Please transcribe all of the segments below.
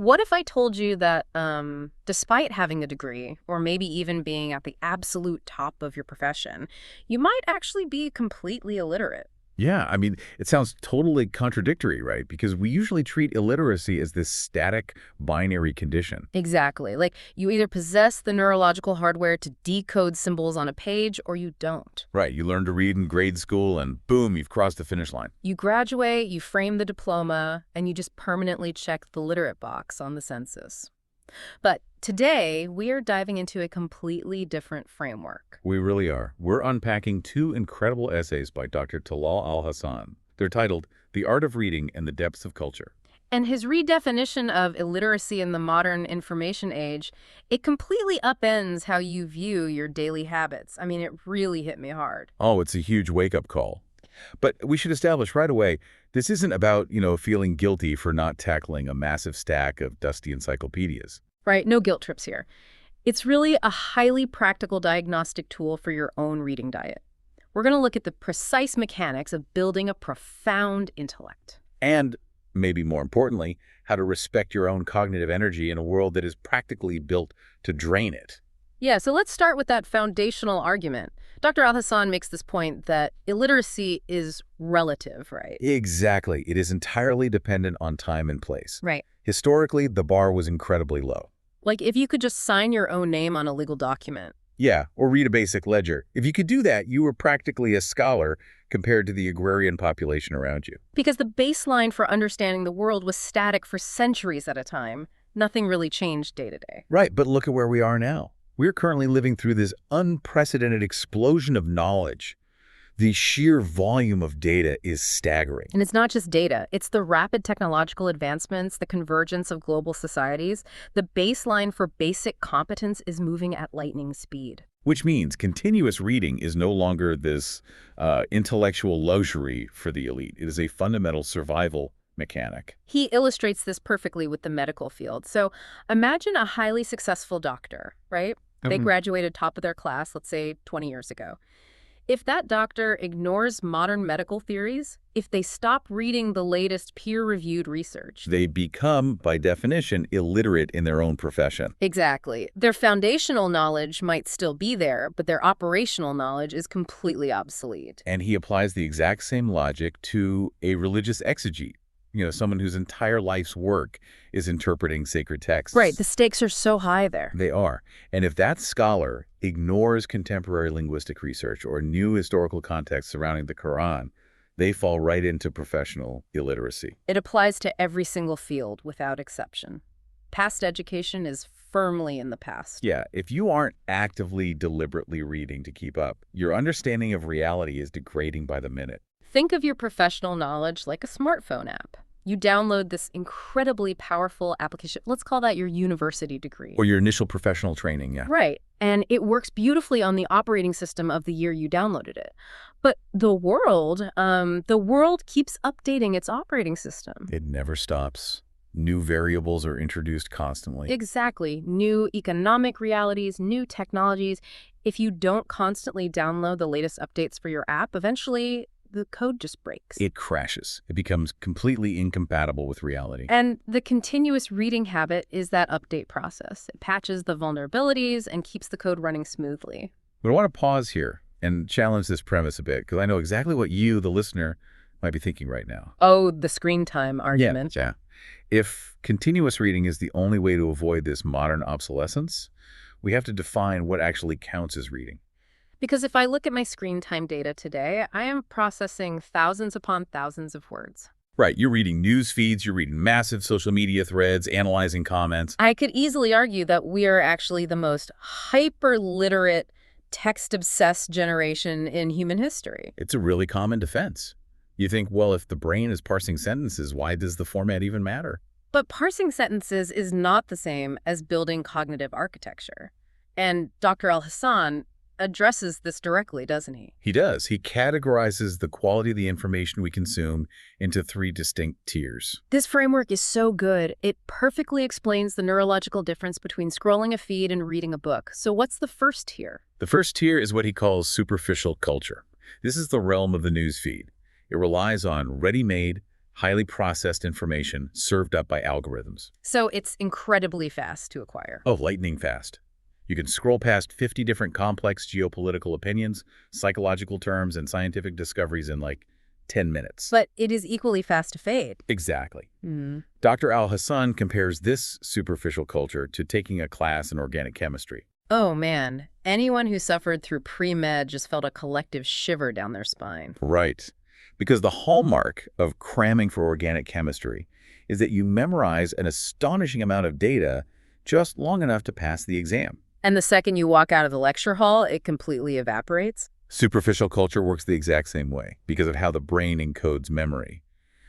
What if I told you that despite having a degree, or maybe even being at the absolute top of your profession, you might actually be completely illiterate? Yeah, I mean, it sounds totally contradictory, right? Because we usually treat illiteracy as this static binary condition. Exactly. Like, you either possess the neurological hardware to decode symbols on a page, or you don't. Right, you learn to read in grade school and boom, you've crossed the finish line. You graduate, you frame the diploma, and you just permanently check the literate box on the census. But today, we are diving into a completely different framework. We really are. We're unpacking two incredible essays by Dr. Talal Al Hassan. They're titled The Art of Reading and the Depths of Culture. And his redefinition of illiteracy in the modern information age, it completely upends how you view your daily habits. I mean, it really hit me hard. Oh, it's a huge wake-up call. But we should establish right away, this isn't about, feeling guilty for not tackling a massive stack of dusty encyclopedias. Right? No guilt trips here. It's really a highly practical diagnostic tool for your own reading diet. We're going to look at the precise mechanics of building a profound intellect. And, maybe more importantly, how to respect your own cognitive energy in a world that is practically built to drain it. Yeah, so let's start with that foundational argument. Dr. Al Hassan makes this point that illiteracy is relative, right? Exactly. It is entirely dependent on time and place. Right. Historically, the bar was incredibly low. Like if you could just sign your own name on a legal document. Yeah, or read a basic ledger. If you could do that, you were practically a scholar compared to the agrarian population around you. Because the baseline for understanding the world was static for centuries at a time. Nothing really changed day to day. Right, but look at where we are now. We're currently living through this unprecedented explosion of knowledge. The sheer volume of data is staggering. And it's not just data. It's the rapid technological advancements, the convergence of global societies. The baseline for basic competence is moving at lightning speed. Which means continuous reading is no longer this intellectual luxury for the elite. It is a fundamental survival mechanic. He illustrates this perfectly with the medical field. So imagine a highly successful doctor, right? They graduated top of their class, let's say 20 years ago. If that doctor ignores modern medical theories, if they stop reading the latest peer-reviewed research, They become, by definition, illiterate in their own profession. exactly. Their foundational knowledge might still be there, but their operational knowledge is completely obsolete. And he applies the exact same logic to a religious exegete. Someone whose entire life's work is interpreting sacred texts. Right, the stakes are so high there. They are. And if that scholar ignores contemporary linguistic research or new historical context surrounding the Quran, they fall right into professional illiteracy. It applies to every single field without exception. Past education is firmly in the past. Yeah, if you aren't actively, deliberately reading to keep up, your understanding of reality is degrading by the minute. Think of your professional knowledge like a smartphone app. You download this incredibly powerful application. Let's call that your university degree. Or your initial professional training, yeah. Right. And it works beautifully on the operating system of the year you downloaded it. But the world keeps updating its operating system. It never stops. New variables are introduced constantly. Exactly. New economic realities, new technologies. If you don't constantly download the latest updates for your app, eventually the code just breaks. It crashes. It becomes completely incompatible with reality. And the continuous reading habit is that update process. It patches the vulnerabilities and keeps the code running smoothly. But I want to pause here and challenge this premise a bit, because I know exactly what you, the listener, might be thinking right now. Oh, the screen time argument. Yeah. If continuous reading is the only way to avoid this modern obsolescence, we have to define what actually counts as reading. Because if I look at my screen time data today, I am processing thousands upon thousands of words. Right, you're reading news feeds, you're reading massive social media threads, analyzing comments. I could easily argue that we are actually the most hyper-literate, text-obsessed generation in human history. It's a really common defense. You think, well, if the brain is parsing sentences, why does the format even matter? But parsing sentences is not the same as building cognitive architecture. And Dr. Al Hassan addresses this directly, doesn't he? He does. He categorizes the quality of the information we consume into 3 distinct tiers. This framework is so good, it perfectly explains the neurological difference between scrolling a feed and reading a book. So what's the first tier? The first tier is what he calls superficial culture. This is the realm of the news feed. It relies on ready-made, highly processed information served up by algorithms. So it's incredibly fast to acquire. Oh, lightning fast. You can scroll past 50 different complex geopolitical opinions, psychological terms, and scientific discoveries in like 10 minutes. But it is equally fast to fade. Exactly. Mm. Dr. Al Hassan compares this superficial culture to taking a class in organic chemistry. Oh man, anyone who suffered through pre-med just felt a collective shiver down their spine. Right. Because the hallmark of cramming for organic chemistry is that you memorize an astonishing amount of data just long enough to pass the exam. And the second you walk out of the lecture hall, it completely evaporates? Superficial culture works the exact same way because of how the brain encodes memory.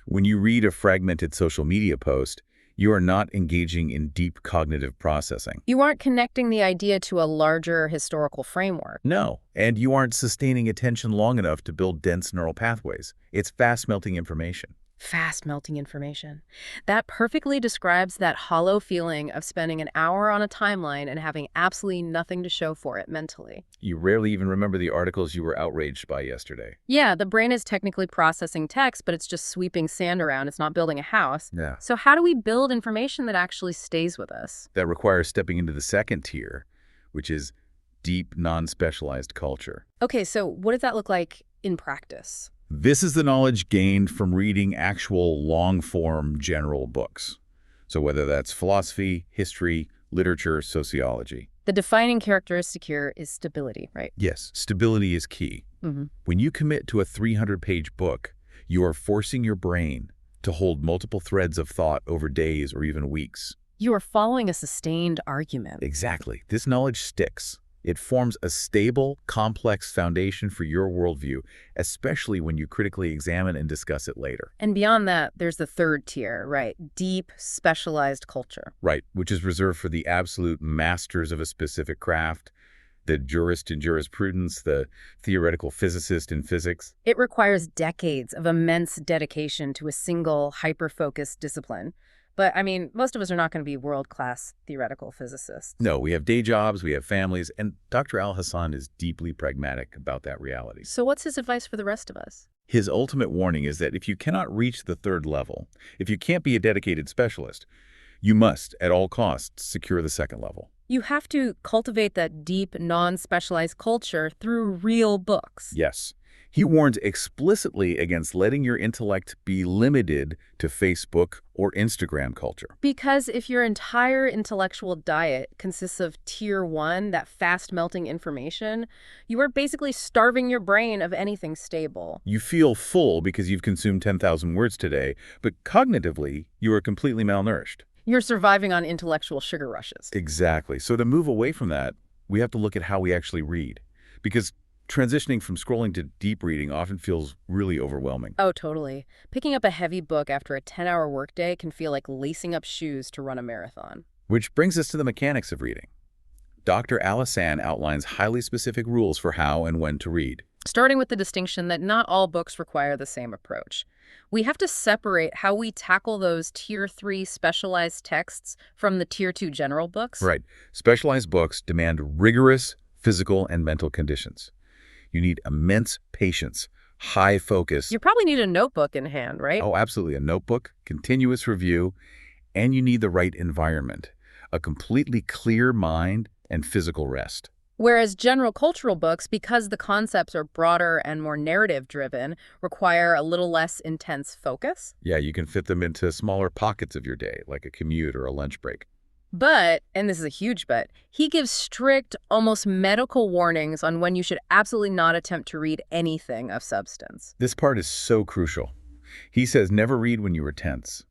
When you read a fragmented social media post, you are not engaging in deep cognitive processing. You aren't connecting the idea to a larger historical framework. No, and you aren't sustaining attention long enough to build dense neural pathways. It's fast-melting information. Fast-melting information. That perfectly describes that hollow feeling of spending an hour on a timeline and having absolutely nothing to show for it mentally. You rarely even remember the articles you were outraged by yesterday. Yeah, the brain is technically processing text, but it's just sweeping sand around. It's not building a house. Yeah. So how do we build information that actually stays with us? That requires stepping into the second tier, which is deep, non-specialized culture. Okay, so what does that look like in practice? This is the knowledge gained from reading actual long-form general books. So whether that's philosophy, history, literature, sociology. The defining characteristic here is stability, right? Yes, stability is key. Mm-hmm. When you commit to a 300-page book, you are forcing your brain to hold multiple threads of thought over days or even weeks. You are following a sustained argument. Exactly. This knowledge sticks. It forms a stable, complex foundation for your worldview, especially when you critically examine and discuss it later. And beyond that, there's the third tier, right? Deep, specialized culture. Right, which is reserved for the absolute masters of a specific craft, the jurist in jurisprudence, the theoretical physicist in physics. It requires decades of immense dedication to a single, hyper-focused discipline. But, I mean, most of us are not going to be world-class theoretical physicists. No, we have day jobs, we have families, and Dr. Al Hassan is deeply pragmatic about that reality. So what's his advice for the rest of us? His ultimate warning is that if you cannot reach the third level, if you can't be a dedicated specialist, you must, at all costs, secure the second level. You have to cultivate that deep, non-specialized culture through real books. Yes. He warns explicitly against letting your intellect be limited to Facebook or Instagram culture. Because if your entire intellectual diet consists of tier 1, that fast-melting information, you are basically starving your brain of anything stable. You feel full because you've consumed 10,000 words today, but cognitively, you are completely malnourished. You're surviving on intellectual sugar rushes. Exactly. So to move away from that, we have to look at how we actually read. Because transitioning from scrolling to deep reading often feels really overwhelming. Oh, totally. Picking up a heavy book after a 10-hour workday can feel like lacing up shoes to run a marathon. Which brings us to the mechanics of reading. Dr. Al Hassan outlines highly specific rules for how and when to read. Starting with the distinction that not all books require the same approach. We have to separate how we tackle those tier 3 specialized texts from the tier 2 general books. Right. Specialized books demand rigorous physical and mental conditions. You need immense patience, high focus. You probably need a notebook in hand, right? Oh, absolutely. A notebook, continuous review, and you need the right environment, a completely clear mind and physical rest. Whereas general cultural books, because the concepts are broader and more narrative-driven, require a little less intense focus. Yeah, you can fit them into smaller pockets of your day, like a commute or a lunch break. But, and this is a huge but, he gives strict, almost medical warnings on when you should absolutely not attempt to read anything of substance. This part is so crucial. He says never read when you are tense,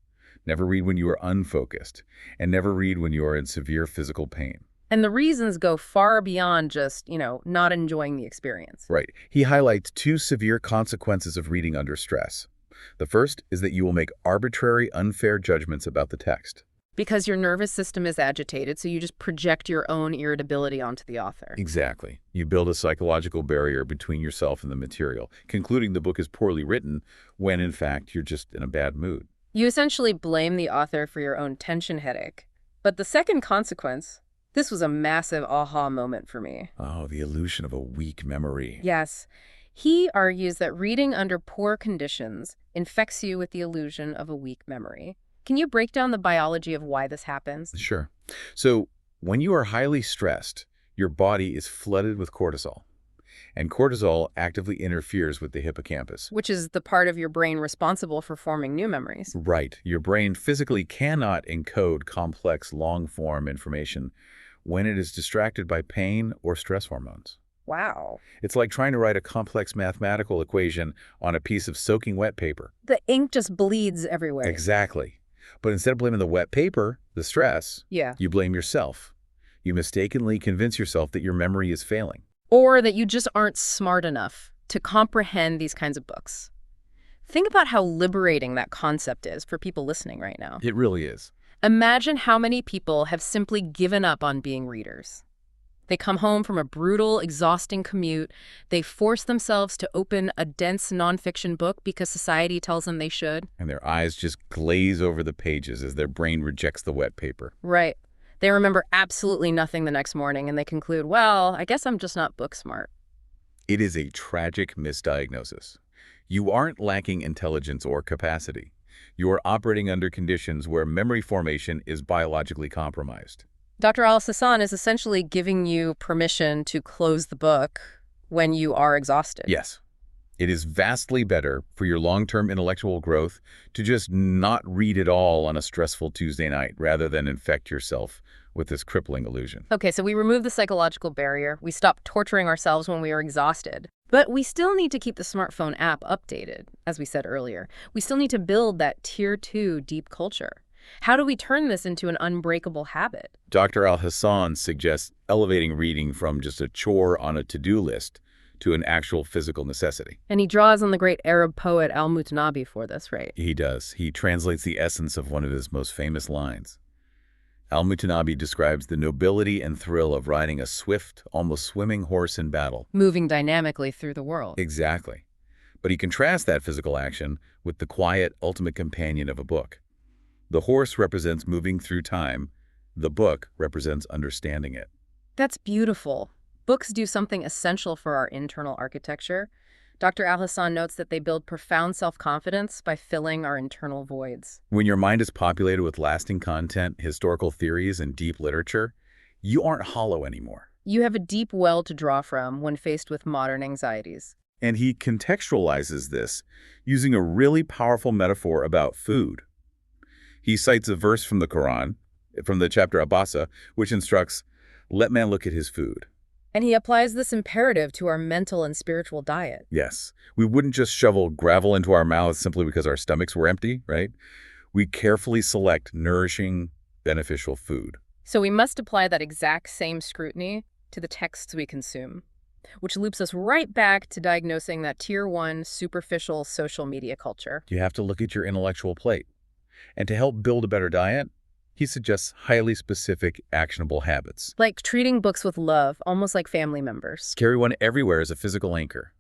never read when you are unfocused, and never read when you are in severe physical pain. And the reasons go far beyond just, not enjoying the experience. Right. He highlights 2 severe consequences of reading under stress. The first is that you will make arbitrary, unfair judgments about the text. Because your nervous system is agitated, so you just project your own irritability onto the author. Exactly. You build a psychological barrier between yourself and the material, concluding the book is poorly written when, in fact, you're just in a bad mood. You essentially blame the author for your own tension headache. But the second consequence, this was a massive aha moment for me. Oh, the illusion of a weak memory. Yes. He argues that reading under poor conditions infects you with the illusion of a weak memory. Can you break down the biology of why this happens? Sure. So when you are highly stressed, your body is flooded with cortisol, and cortisol actively interferes with the hippocampus. Which is the part of your brain responsible for forming new memories. Right. Your brain physically cannot encode complex long-form information when it is distracted by pain or stress hormones. Wow. It's like trying to write a complex mathematical equation on a piece of soaking wet paper. The ink just bleeds everywhere. Exactly. But instead of blaming the wet paper, the stress, Yeah. you blame yourself. You mistakenly convince yourself that your memory is failing. Or that you just aren't smart enough to comprehend these kinds of books. Think about how liberating that concept is for people listening right now. It really is. Imagine how many people have simply given up on being readers. They come home from a brutal, exhausting commute. They force themselves to open a dense nonfiction book because society tells them they should. And their eyes just glaze over the pages as their brain rejects the wet paper. Right. They remember absolutely nothing the next morning, and they conclude, well, I guess I'm just not book smart. It is a tragic misdiagnosis. You aren't lacking intelligence or capacity. You are operating under conditions where memory formation is biologically compromised. Dr. Al Hassan is essentially giving you permission to close the book when you are exhausted. Yes. It is vastly better for your long-term intellectual growth to just not read at all on a stressful Tuesday night rather than infect yourself with this crippling illusion. Okay, so we remove the psychological barrier. We stop torturing ourselves when we are exhausted. But we still need to keep the smartphone app updated, as we said earlier. We still need to build that Tier 2 deep culture. How do we turn this into an unbreakable habit? Dr. Al Hassan suggests elevating reading from just a chore on a to-do list to an actual physical necessity. And he draws on the great Arab poet al-Mutanabbi for this, right? He does. He translates the essence of one of his most famous lines. Al-Mutanabbi describes the nobility and thrill of riding a swift, almost swimming horse in battle. Moving dynamically through the world. Exactly. But he contrasts that physical action with the quiet, ultimate companion of a book. The horse represents moving through time. The book represents understanding it. That's beautiful. Books do something essential for our internal architecture. Dr. Al Hassan notes that they build profound self-confidence by filling our internal voids. When your mind is populated with lasting content, historical theories, and deep literature, you aren't hollow anymore. You have a deep well to draw from when faced with modern anxieties. And he contextualizes this using a really powerful metaphor about food. He cites a verse from the Quran, from the chapter Abasa, which instructs, "Let man look at his food." And he applies this imperative to our mental and spiritual diet. Yes, we wouldn't just shovel gravel into our mouths simply because our stomachs were empty, right? We carefully select nourishing, beneficial food. So we must apply that exact same scrutiny to the texts we consume, which loops us right back to diagnosing that Tier 1 superficial social media culture. You have to look at your intellectual plate. And to help build a better diet, he suggests highly specific, actionable habits. Like treating books with love, almost like family members. Carry one everywhere as a physical anchor.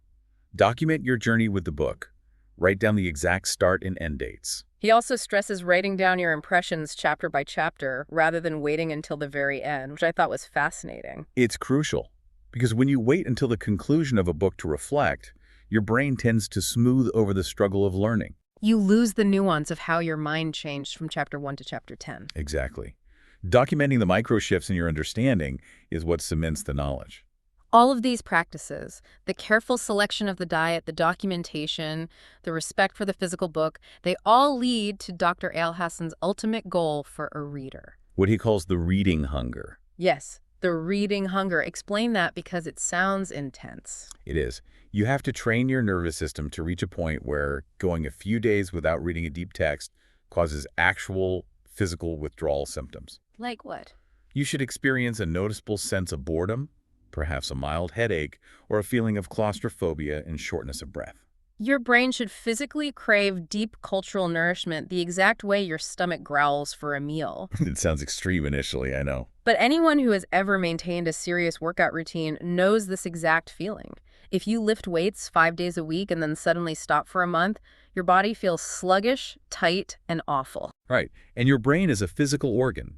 Document your journey with the book. Write down the exact start and end dates. He also stresses writing down your impressions chapter by chapter rather than waiting until the very end, which I thought was fascinating. It's crucial, because when you wait until the conclusion of a book to reflect, your brain tends to smooth over the struggle of learning. You lose the nuance of how your mind changed from chapter 1 to chapter 10. Exactly. Documenting the micro shifts in your understanding is what cements the knowledge. All of these practices, the careful selection of the diet, the documentation, the respect for the physical book, they all lead to Dr. Al Hassan's ultimate goal for a reader. What he calls the reading hunger. Yes, the reading hunger. Explain that because it sounds intense. It is. You have to train your nervous system to reach a point where going a few days without reading a deep text causes actual physical withdrawal symptoms. Like what? You should experience a noticeable sense of boredom, perhaps a mild headache, or a feeling of claustrophobia and shortness of breath. Your brain should physically crave deep cultural nourishment the exact way your stomach growls for a meal. It sounds extreme initially, I know. But anyone who has ever maintained a serious workout routine knows this exact feeling. If you lift weights 5 days a week and then suddenly stop for a month, your body feels sluggish, tight, and awful. Right. And your brain is a physical organ.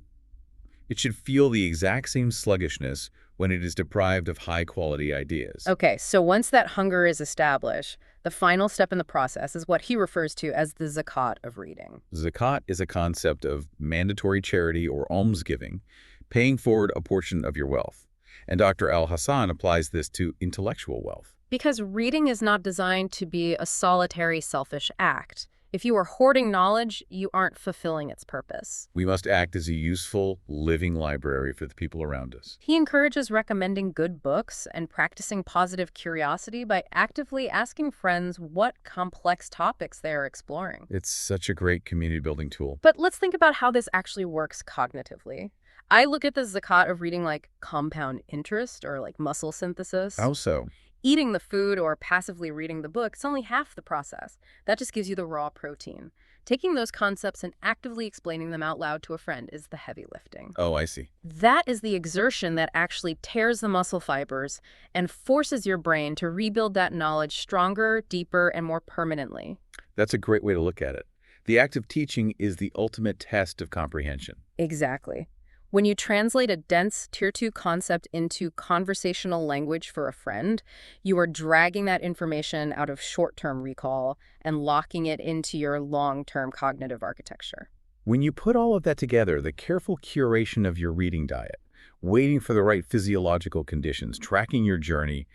It should feel the exact same sluggishness when it is deprived of high-quality ideas. Okay, so once that hunger is established, the final step in the process is what he refers to as the zakat of reading. Zakat is a concept of mandatory charity or almsgiving, paying forward a portion of your wealth. And Dr. Al Hassan applies this to intellectual wealth. Because reading is not designed to be a solitary, selfish act. If you are hoarding knowledge, you aren't fulfilling its purpose. We must act as a useful, living library for the people around us. He encourages recommending good books and practicing positive curiosity by actively asking friends what complex topics they are exploring. It's such a great community-building tool. But let's think about how this actually works cognitively. I look at the zakat of reading like compound interest or like muscle synthesis. How so? Eating the food or passively reading the book is only half the process. That just gives you the raw protein. Taking those concepts and actively explaining them out loud to a friend is the heavy lifting. Oh, I see. That is the exertion that actually tears the muscle fibers and forces your brain to rebuild that knowledge stronger, deeper, and more permanently. That's a great way to look at it. The act of teaching is the ultimate test of comprehension. Exactly. When you translate a dense Tier 2 concept into conversational language for a friend, you are dragging that information out of short-term recall and locking it into your long-term cognitive architecture. When you put all of that together, the careful curation of your reading diet, waiting for the right physiological conditions, tracking your journey,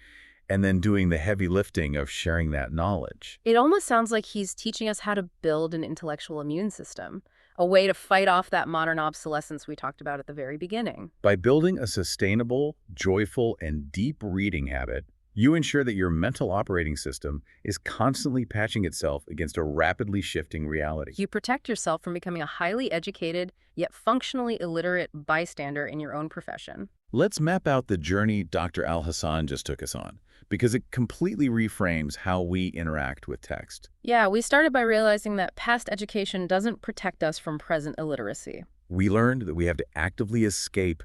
and then doing the heavy lifting of sharing that knowledge. It almost sounds like he's teaching us how to build an intellectual immune system, a way to fight off that modern obsolescence we talked about at the very beginning. By building a sustainable, joyful, and deep reading habit, you ensure that your mental operating system is constantly patching itself against a rapidly shifting reality. You protect yourself from becoming a highly educated, yet functionally illiterate bystander in your own profession. Let's map out the journey Dr. Al Hassan just took us on, because it completely reframes how we interact with text. Yeah, we started by realizing that past education doesn't protect us from present illiteracy. We learned that we have to actively escape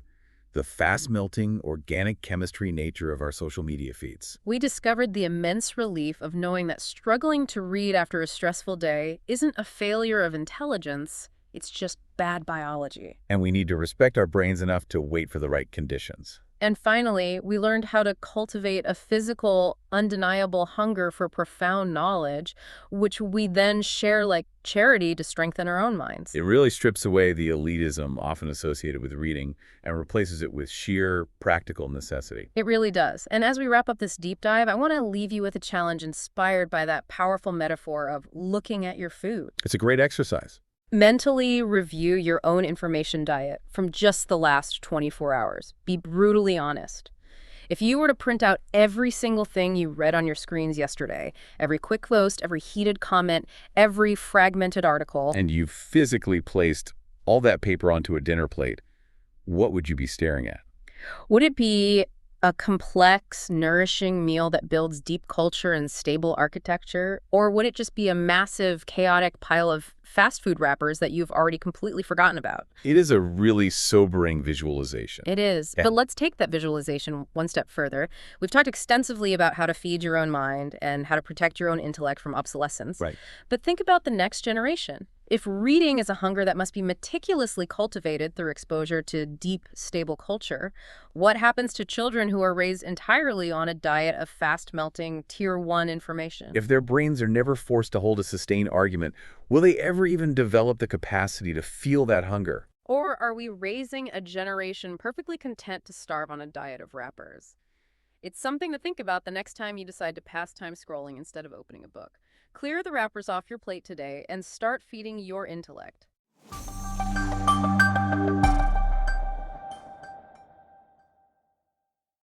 the fast-melting, organic chemistry nature of our social media feeds. We discovered the immense relief of knowing that struggling to read after a stressful day isn't a failure of intelligence, it's just bad biology. And we need to respect our brains enough to wait for the right conditions. And finally, we learned how to cultivate a physical, undeniable hunger for profound knowledge, which we then share like charity to strengthen our own minds. It really strips away the elitism often associated with reading and replaces it with sheer practical necessity. It really does. And as we wrap up this deep dive, I want to leave you with a challenge inspired by that powerful metaphor of looking at your food. It's a great exercise. Mentally review your own information diet from just the last 24 hours. Be brutally honest. If you were to print out every single thing you read on your screens yesterday, every quick post, every heated comment, every fragmented article, And you physically placed all that paper onto a dinner plate, what would you be staring at? would it be a complex, nourishing meal that builds deep culture and stable architecture? Or would it just be a massive, chaotic pile of fast food wrappers that you've already completely forgotten about? It is a really sobering visualization. It is. Yeah. But let's take that visualization one step further. We've talked extensively about how to feed your own mind and how to protect your own intellect from obsolescence. Right. But think about the next generation. If reading is a hunger that must be meticulously cultivated through exposure to deep, stable culture, what happens to children who are raised entirely on a diet of fast-melting, Tier 1 information? If their brains are never forced to hold a sustained argument, will they ever even develop the capacity to feel that hunger? Or are we raising a generation perfectly content to starve on a diet of wrappers? It's something to think about the next time you decide to pass time scrolling instead of opening a book. Clear the wrappers off your plate today and start feeding your intellect.